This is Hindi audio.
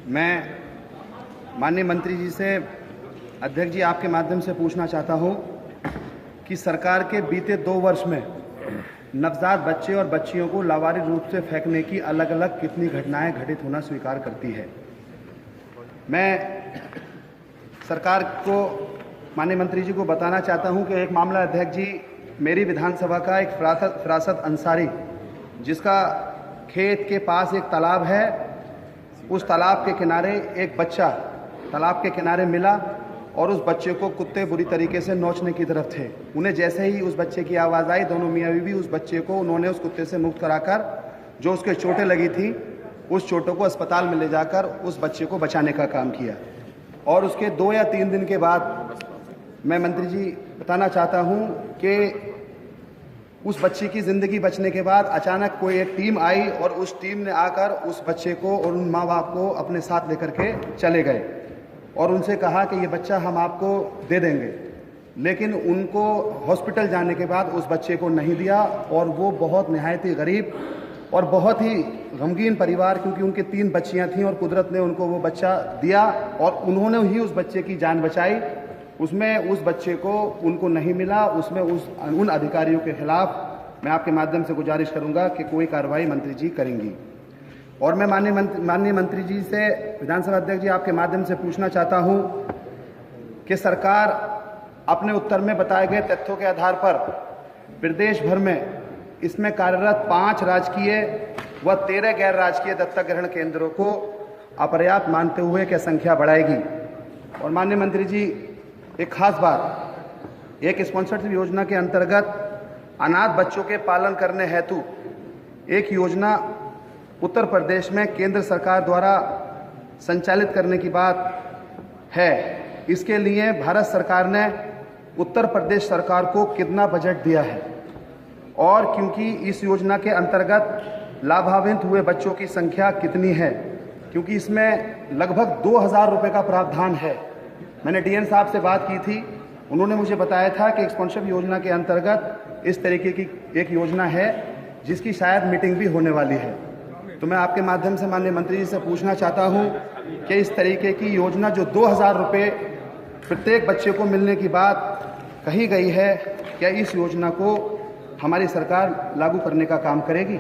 मैं माननीय मंत्री जी से, अध्यक्ष जी, आपके माध्यम से पूछना चाहता हूं कि सरकार के बीते 2 वर्ष में नवजात बच्चे और बच्चियों को लावारिस रूप से फेंकने की अलग अलग कितनी घटनाएं घटित होना स्वीकार करती है। मैं सरकार को, माननीय मंत्री जी को बताना चाहता हूं कि एक मामला, अध्यक्ष जी, मेरी विधानसभा का एक फिरासत अंसारी, जिसका खेत के पास एक तालाब है, उस तालाब के किनारे एक बच्चा तालाब के किनारे मिला और उस बच्चे को कुत्ते बुरी तरीके से नोचने की तरफ थे। उन्हें जैसे ही उस बच्चे की आवाज़ आई, दोनों मियाँ बीवी उस बच्चे को उन्होंने उस कुत्ते से मुक्त कराकर, जो उसके चोटें लगी थी, उस चोटों को अस्पताल में ले जाकर उस बच्चे को बचाने का काम किया। और उसके 2 या 3 दिन के बाद मैं मंत्री जी बताना चाहता हूँ कि उस बच्चे की ज़िंदगी बचने के बाद अचानक कोई एक टीम आई और उस टीम ने आकर उस बच्चे को और उन माँ बाप को अपने साथ लेकर के चले गए और उनसे कहा कि ये बच्चा हम आपको दे देंगे। लेकिन उनको हॉस्पिटल जाने के बाद उस बच्चे को नहीं दिया और वो बहुत निहायत ही गरीब और बहुत ही गमगीन परिवार, क्योंकि उनके 3 बच्चियां थीं और कुदरत ने उनको वो बच्चा दिया और उन्होंने ही उस बच्चे की जान बचाई। उसमें उस बच्चे को उनको नहीं मिला। उसमें उन अधिकारियों के खिलाफ मैं आपके माध्यम से गुजारिश करूंगा कि कोई कार्रवाई मंत्री जी करेंगी। और मैं माननीय मंत्री जी से, विधानसभा अध्यक्ष जी, आपके माध्यम से पूछना चाहता हूं कि सरकार अपने उत्तर में बताए गए तथ्यों के आधार पर प्रदेश भर में इसमें कार्यरत 5 राजकीय व 13 गैर राजकीय दत्तक ग्रहण केंद्रों को अपर्याप्त मानते हुए क्या संख्या बढ़ाएगी। और माननीय मंत्री जी, एक खास बात, एक स्पॉन्सरशिप योजना के अंतर्गत अनाथ बच्चों के पालन करने हेतु एक योजना उत्तर प्रदेश में केंद्र सरकार द्वारा संचालित करने की बात है। इसके लिए भारत सरकार ने उत्तर प्रदेश सरकार को कितना बजट दिया है और क्योंकि इस योजना के अंतर्गत लाभान्वित हुए बच्चों की संख्या कितनी है, क्योंकि इसमें लगभग 2000 रुपये का प्रावधान है। मैंने डीएन साहब से बात की थी, उन्होंने मुझे बताया था कि स्पॉन्सरशिप योजना के अंतर्गत इस तरीके की एक योजना है जिसकी शायद मीटिंग भी होने वाली है। तो मैं आपके माध्यम से माननीय मंत्री जी से पूछना चाहता हूं कि इस तरीके की योजना जो 2000 रुपये प्रत्येक बच्चे को मिलने की बात कही गई है, क्या इस योजना को हमारी सरकार लागू करने का काम करेगी?